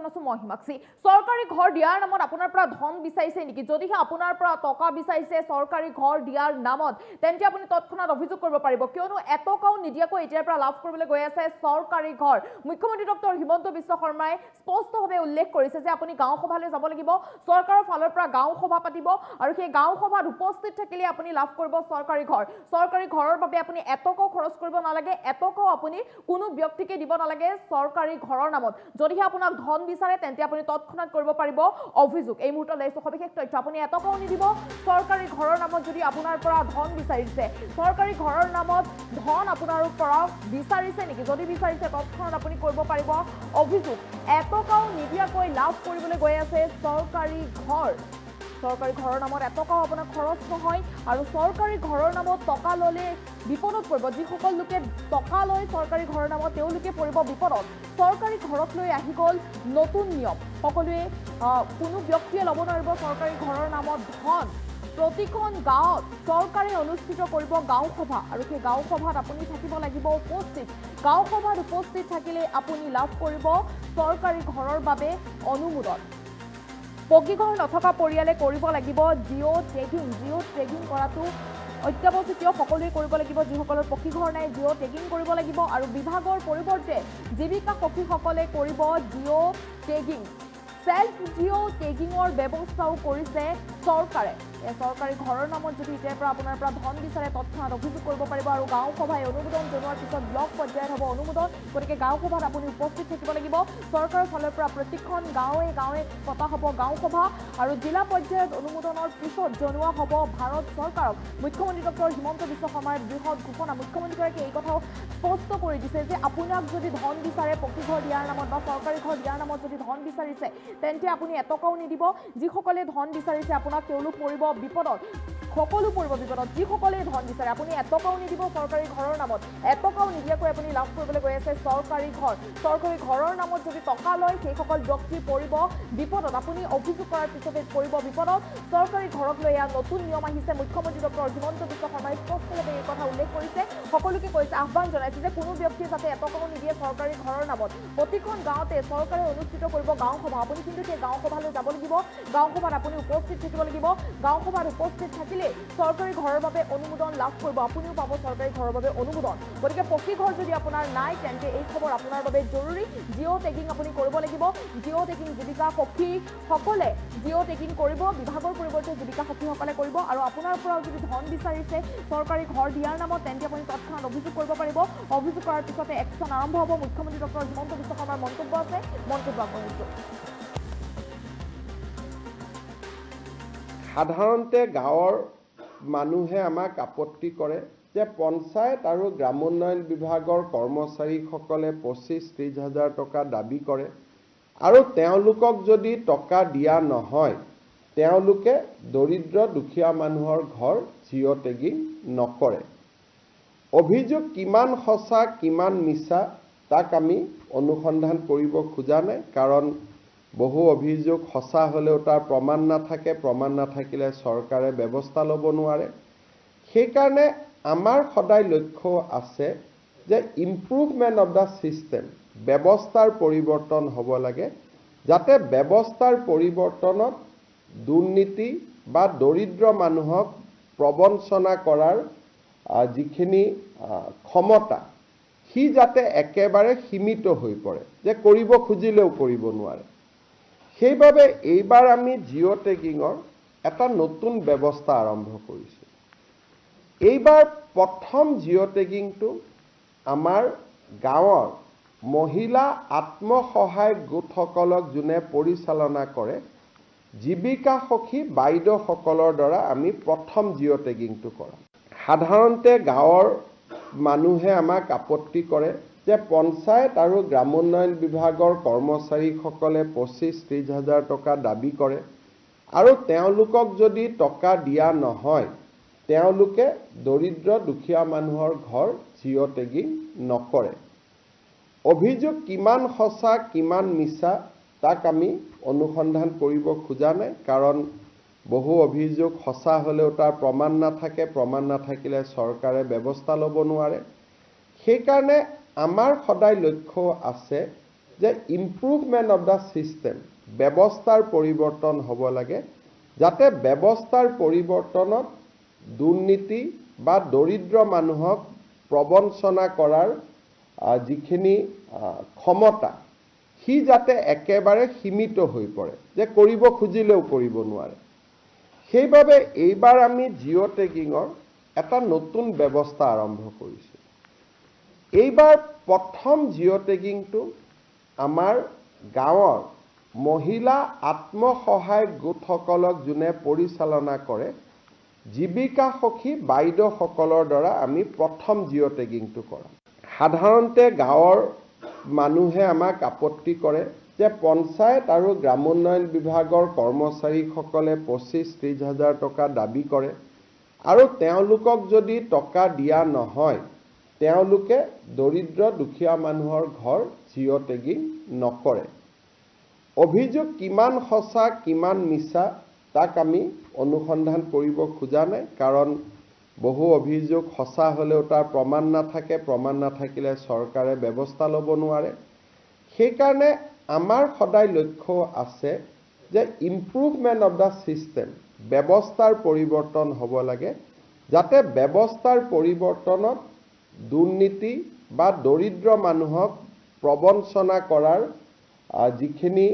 আছো মই হিমাক্ষী সৰকাৰি ঘৰ দিয়াৰ নামত আপনাৰ পৰা ধন বিচাৰিছে নেকি যদিহে আপোনাৰ পৰা টকা বিচাৰিছে সৰকাৰি ঘৰ দিয়াৰ নামত তেন্তে আপুনি তৎক্ষণাৎ অভিযোগ কৰিব পাৰিব কিয়নো এটকাও নিদিয়াকৈ এতিয়াৰ পৰা লাভ কৰিবলৈ গৈ আছে সৰকাৰি ঘৰ মুখ্যমন্ত্ৰী ডক্টৰ হিমন্ত বিশ্ব শৰ্মাই স্পষ্টভাৱে উল্লেখ কৰিছে যে আপুনি গাঁও সভালৈ যাব লাগিব সৰকাৰৰ ফালৰ পৰা গাঁও সভা পাতিব আৰু সেই গাঁও সভাত উপস্থিত থাকিলে আপুনি লাভ কৰিব সৰকাৰি ঘৰৰ বাবে আপুনি এটকাও খৰচ কৰিব নালাগে এটকাও আপুনি কোনো ব্যক্তিকে দিব নালাগে সৰকাৰি ঘৰৰ নামত যদিহে আপোনাক ধন বিচাৰে তেন্তে আপুনি তৎক্ষণাৎ কৰিব পাৰিব অভিযোগ এই মুহূৰ্তত লৈছো সবিশেষ তথ্য আপুনি এটকাও নিদিব সৰকাৰি ঘৰৰ নামত যদি আপোনাৰ পৰা ধন বিচাৰিছে সৰকাৰি ঘৰৰ নামত ধন আপোনাৰ পৰা বিচাৰিছে নেকি যদি বিচাৰিছে তৎক্ষণাৎ আপুনি কৰিব পাৰিব অভিযোগ এটকাও নিদিয়াকৈ লাভ কৰিবলৈ গৈ আছে সৰকাৰি ঘৰৰ নামত এটকাও আপোনাৰ খৰচ নহয় আৰু সৰকাৰি ঘৰৰ নামত টকা ললে বিপদত পৰিব যিসকল লোকে টকা লয় সৰকাৰি ঘৰৰ নামত তেওঁলোকে পৰিব বিপদত সৰকাৰি ঘৰক লৈ আহি গ'ল নতুন নিয়ম সকলোৱে কোনো ব্যক্তিয়ে ল'ব নোৱাৰিব সৰকাৰি ঘৰৰ নামত ধন প্ৰতিখন গাঁৱত চৰকাৰে অনুষ্ঠিত কৰিব গাঁও সভা আৰু সেই গাঁও সভাত আপুনি থাকিব লাগিব উপস্থিত গাঁও সভাত উপস্থিত থাকিলে আপুনি লাভ কৰিব সৰকাৰি ঘৰৰ বাবে অনুমোদন পকী ঘৰ নথকা পৰিয়ালে কৰিব লাগিব জিঅ' টেগিং কৰাটো অত্যাৱশ্যকীয় সকলোৱে কৰিব লাগিব যিসকলৰ পকী ঘৰ নাই জিঅ' টেগিং কৰিব লাগিব আৰু বিভাগৰ পৰিৱৰ্তে জীৱিকা সখীসকলে কৰিব জিঅ' টেগিং সেলফ জিঅ' টেগিঙৰ ব্যৱস্থাও কৰিছে চৰকাৰে এই সৰকাৰি ঘৰৰ নামত যদি এতিয়াৰ পৰা আপোনাৰ পৰা ধন বিচাৰে তৎক্ষণাৎ অভিযোগ কৰিব পাৰিব আৰু গাঁও সভাই অনুমোদন জনোৱাৰ পিছত ব্লক পৰ্যায়ত হ'ব অনুমোদন গতিকে গাঁও সভাত আপুনি উপস্থিত থাকিব লাগিব চৰকাৰৰ ফালৰ পৰা প্ৰতিখন গাঁৱে পতা হ'ব গাঁও সভা আৰু জিলা পৰ্যায়ত অনুমোদনৰ পিছত জনোৱা হ'ব ভাৰত চৰকাৰক মুখ্যমন্ত্ৰী ডক্টৰ হিমন্ত বিশ্ব শৰ্মাৰ বৃহৎ ঘোষণা মুখ্যমন্ত্ৰীগৰাকীয়ে এই কথাও স্পষ্ট কৰি দিছে যে আপোনাক যদি ধন বিচাৰে পকী ঘৰ দিয়াৰ নামত বা সৰকাৰি ঘৰ দিয়াৰ নামত যদি ধন বিচাৰিছে তেন্তে আপুনি এটকাও নিদিব যিসকলে ধন বিচাৰিছে আপোনাক তেওঁলোক পৰিব বিপদত সকলো পৰিব বিপদত যিসকলে ধন বিচাৰে আপুনি এটকাও নিদিব সৰকাৰি ঘৰৰ নামত এটকাও নিদিয়াকৈ আপুনি লাভ কৰিবলৈ গৈ আছে সৰকাৰি ঘৰৰ নামত যদি টকা লয় সেইসকল ব্যক্তি পৰিব বিপদত আপুনি অভিযোগ কৰাৰ পিছতে পৰিব বিপদত সৰকাৰি ঘৰক লৈ নতুন নিয়ম আহিছে মুখ্যমন্ত্ৰী ডক্টৰ হিমন্ত বিশ্ব শৰ্মাই স্পষ্টভাৱে এই কথা উল্লেখ কৰিছে সকলোকে কৈছে আহ্বান জনাইছে যে কোনো ব্যক্তিয়ে যাতে এটকাও নিদিয়ে সরকারি ঘৰৰ নামত প্ৰতিখন গাঁৱতে চৰকাৰে অনুষ্ঠিত কৰিব গাঁও সভা আপুনি কিন্তু সেই গাঁও সভালৈ যাব লাগিব গাঁও সভাত আপুনি উপস্থিত থাকিব লাগিব গাঁও সভাত উপস্থিত থাকিলে সরকারি ঘৰৰ বাবে অনুমোদন লাভ কৰিব আপুনিও পাব সৰকাৰি ঘৰৰ বাবে অনুমোদন গতিকে পকী ঘৰ যদি আপোনাৰ নাই তেন্তে এই খবৰ আপোনাৰ বাবে জৰুৰী জিঅ' টেগিং আপুনি কৰিব লাগিব জিঅ' টেগিং জীৱিকা সখীসকলে জিঅ' টেগিং কৰিব বিভাগৰ পৰিৱৰ্তে জীৱিকা সখীসকলে কৰিব আৰু আপোনাৰ পৰাও যদি ধন বিচাৰিছে সৰকাৰি ঘৰ দিয়াৰ নামত তেন্তে আপুনি তৎক্ষণাৎ অভিযোগ কৰিব পাৰিব অভিযোগ কৰাৰ পিছতে একশ্যন আৰম্ভ হ'ব মুখ্যমন্ত্ৰী ডক্টৰ হিমন্ত বিশ্ব শৰ্মাৰ মন্তব্য আছে মন্তব্য আগবঢ়াইছোঁ সাধাৰণতে গাঁৱৰ মানুহে আমাক আপত্তি কৰে যে পঞ্চায়ত আৰু গ্ৰামোন্নয়ন বিভাগৰ কৰ্মচাৰীসকলে 25-30 হাজাৰ টকা দাবী কৰে আৰু তেওঁলোকক যদি টকা দিয়া নহয় তেওঁলোকে দৰিদ্ৰ দুখীয়া মানুহৰ ঘৰ জিঅ' টেগিং নকৰে অভিযোগ কিমান সঁচা কিমান মিছা তাক আমি অনুসন্ধান কৰিব খোজা নাই কাৰণ বহু অভিযোগ সঁচা হলেও তাৰ প্ৰমাণ নাথাকে প্ৰমাণ নাথাকিলে চৰকাৰে ব্যৱস্থা ল'ব নোৱাৰে সেইকাৰণে আমাৰ সদায় লক্ষ্য আছে যে ইমপ্ৰুভমেণ্ট অফ দা সিস্টেম ব্যৱস্থাৰ পৰিৱৰ্তন হ'ব লাগে যাতে ব্যৱস্থাৰ পৰিৱৰ্তনত দুৰ্নীতি বা দৰিদ্ৰ মানুহক প্ৰবঞ্চনা কৰাৰ যিখিনি ক্ষমতা সি যাতে একেবাৰে সীমিত হৈ পৰে যে কৰিব খুজিলেও কৰিব নোৱাৰে সেইবাবে এইবাৰ আমি জিঅ' টেগিঙৰ এটা নতুন ব্যৱস্থা আৰম্ভ কৰিছোঁ এইবাৰ প্ৰথম জিঅ' টেগিংটো আমাৰ গাঁৱৰ মহিলা আত্মসহায়ক গোটসকলক যোনে পৰিচালনা কৰে জীৱিকা সখী বাইদেউসকলৰ দ্বাৰা আমি প্ৰথম জিঅ' টেগিংটো কৰাম সাধাৰণতে গাঁৱৰ মানুহে আমাক আপত্তি কৰে যে পঞ্চায়ত আৰু গ্ৰামোন্নয়ন বিভাগৰ কৰ্মচাৰীসকলে 25-30 হাজাৰ টকা দাবী কৰে আৰু তেওঁলোকক যদি টকা দিয়া নহয় তেওঁলোকে দৰিদ্ৰ দুখীয়া মানুহৰ ঘৰ জিঅ' টেগিং নকৰে অভিযোগ কিমান সঁচা কিমান মিছা তাক আমি অনুসন্ধান কৰিব খোজা নাই কাৰণ বহু অভিযোগ সঁচা হলেও তাৰ প্ৰমাণ নাথাকে প্ৰমাণ নাথাকিলে চৰকাৰে ব্যৱস্থা ল'ব নোৱাৰে সেইকাৰণে আমাৰ সদায় লক্ষ্য আছে যে ইম্প্ৰুভমেণ্ট অফ দ্য ছিষ্টেম, ব্যৱস্থাৰ পৰিৱৰ্তন হ'ব লাগে, যাতে ব্যৱস্থাৰ পৰিৱৰ্তনত দুৰ্নীতি বা দৰিদ্ৰ মানুহক প্ৰবঞ্চনা কৰাৰ যিখিনি ক্ষমতা, সি যাতে একেবাৰে সীমিত হৈ পৰে, যে কৰিব খুজিলেও কৰিব নোৱাৰে। সেইবাবে এইবাৰ আমি জিঅ' টেগিঙৰ এটা নতুন ব্যৱস্থা আৰম্ভ কৰিছোঁ। এইবাৰ প্ৰথম জিঅ' টেগিংটো আমাৰ গাঁৱৰ মহিলা আত্মসহায়ক গোটসকলক যোনে পৰিচালনা কৰে, জীৱিকা সখী বাইদেউসকলৰ দ্বাৰা আমি প্ৰথম জিঅ' টেগিংটো কৰাম। সাধাৰণতে গাঁৱৰ মানুহে আমাক আপত্তি কৰে যে পঞ্চায়ত আৰু গ্ৰামোন্নয়ন বিভাগৰ কৰ্মচাৰীসকলে 25-30 হাজাৰ টকা দাবী কৰে আৰু তেওঁলোকক যদি টকা দিয়া নহয়, তেওঁলোকে দৰিদ্ৰ দুখীয়া মানুহৰ ঘৰ জিঅ' টেগিং নকৰে। অভিযোগ কিমান সঁচা কিমান মিছা তাক আমি অনুসন্ধান কৰিব খোজা নাই, কাৰণ বহু অভিযোগ সঁচা হ'লেও তাৰ প্ৰমাণ নাথাকে, প্ৰমাণ নাথাকিলে চৰকাৰে ব্যৱস্থা ল'ব নোৱাৰে। সেইকাৰণে আমাৰ সদায় লক্ষ্য আছে যে ইম্প্ৰুভমেণ্ট অফ দ্য ছিষ্টেম, ব্যৱস্থাৰ পৰিৱৰ্তন হ'ব লাগে, যাতে ব্যৱস্থাৰ পৰিৱৰ্তনত দুৰ্নীতি বা দৰিদ্ৰ মানুহক প্ৰবঞ্চনা কৰাৰ যিখিনি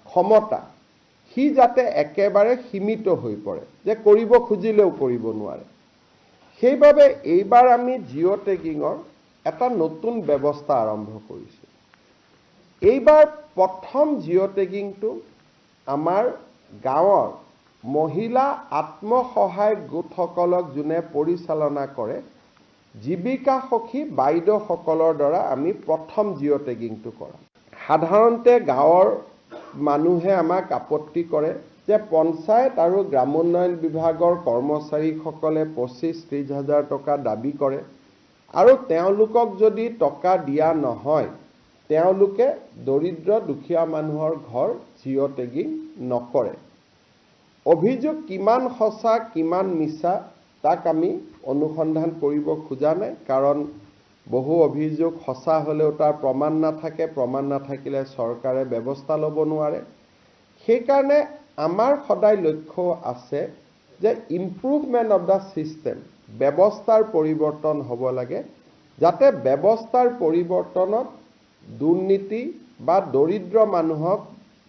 ক্ষমতা, সি যাতে একেবাৰে সীমিত হৈ পৰে, যে কৰিব খুজিলেও কৰিব নোৱাৰে। সেইবাবে এইবাৰ আমি জিঅ' টেগিঙৰ এটা নতুন ব্যৱস্থা আৰম্ভ কৰিছোঁ। এইবাৰ প্ৰথম জিঅ' টেগিংটো আমাৰ গাঁৱৰ মহিলা আত্মসহায়ক গোটসকলক যোনে পৰিচালনা কৰে, জীৱিকা সখী বাইদেউসকলৰ দ্বাৰা আমি প্ৰথম জিঅ' টেগিংটো কৰাম। সাধাৰণতে গাঁৱৰ মানুহে আমাক আপত্তি কৰে যে পঞ্চায়ত আৰু গ্ৰামোন্নয়ন বিভাগৰ কৰ্মচাৰীসকলে 25-30 হাজাৰ টকা দাবী কৰে আৰু তেওঁলোকক যদি টকা দিয়া নহয়, তেওঁলোকে দৰিদ্ৰ দুখীয়া মানুহৰ ঘৰ জিঅ' টেগিং নকৰে। অভিযোগ কিমান সঁচা কিমান মিছা তাক আমি অনুসন্ধান কৰিব খোজা নাই, কাৰণ বহু অভিযোগ সঁচা হ'লেও তাৰ প্ৰমাণ নাথাকে, প্ৰমাণ নাথাকিলে চৰকাৰে ব্যৱস্থা ল'ব নোৱাৰে। সেইকাৰণে আমাৰ সদায় লক্ষ্য আছে যে ইম্প্ৰুভমেণ্ট অফ দ্য ছিষ্টেম, ব্যৱস্থাৰ পৰিৱৰ্তন হ'ব লাগে, যাতে ব্যৱস্থাৰ পৰিৱৰ্তনত দুৰ্নীতি বা দৰিদ্ৰ মানুহক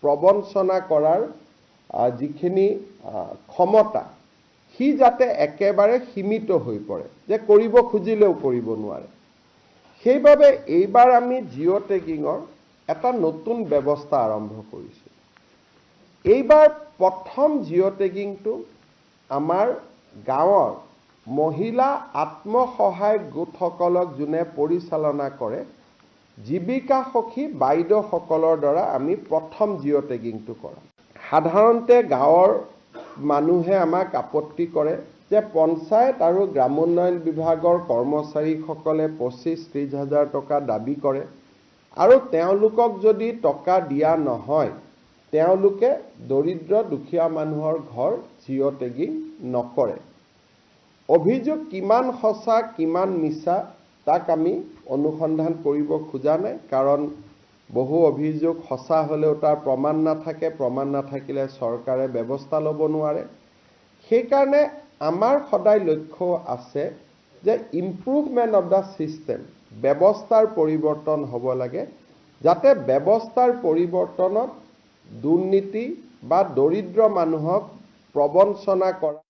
প্ৰবঞ্চনা কৰাৰ যিখিনি ক্ষমতা, সি যাতে একেবাৰে সীমিত হৈ পৰে, যে কৰিব খুজিলেও কৰিব নোৱাৰে। সেইবাবে এইবাৰ আমি জিঅ' টেগিঙৰ এটা নতুন ব্যৱস্থা আৰম্ভ কৰিছোঁ। এইবাৰ প্ৰথম জিঅ' টেগিংটো আমাৰ গাঁৱৰ মহিলা আত্মসহায়ক গোটসকলক যোনে পৰিচালনা কৰে, জীৱিকা সখী বাইদেউসকলৰ দ্বাৰা আমি প্ৰথম জিঅ' টেগিংটো কৰাম। সাধাৰণতে গাঁৱৰ মানুহে আমাক আপত্তি কৰে যে পঞ্চায়ত আৰু গ্ৰামোন্নয়ন বিভাগৰ কৰ্মচাৰীসকলে 25-30 হাজাৰ টকা দাবী কৰে আৰু তেওঁলোকক যদি টকা দিয়া নহয়, তেওঁলোকে দৰিদ্ৰ দুখীয়া মানুহৰ ঘৰ জিঅ' টেগিং নকৰে। অভিযোগ কিমান সঁচা কিমান মিছা তাক আমি অনুসন্ধান কৰিব খোজা নাই, কাৰণ বহু অভিযোগ সঁচা হ'লেও তাৰ প্ৰমাণ নাথাকে, প্ৰমাণ নাথাকিলে চৰকাৰে ব্যৱস্থা ল'ব নোৱাৰে। সেইকাৰণে আমাৰ সদায় লক্ষ্য আছে যে ইম্প্ৰুভমেণ্ট অফ দ্য ছিষ্টেম, ব্যৱস্থাৰ পৰিৱৰ্তন হ'ব লাগে, যাতে ব্যৱস্থাৰ পৰিৱৰ্তনত দুৰ্নীতি বা দৰিদ্ৰ মানুহক প্ৰবঞ্চনা কৰা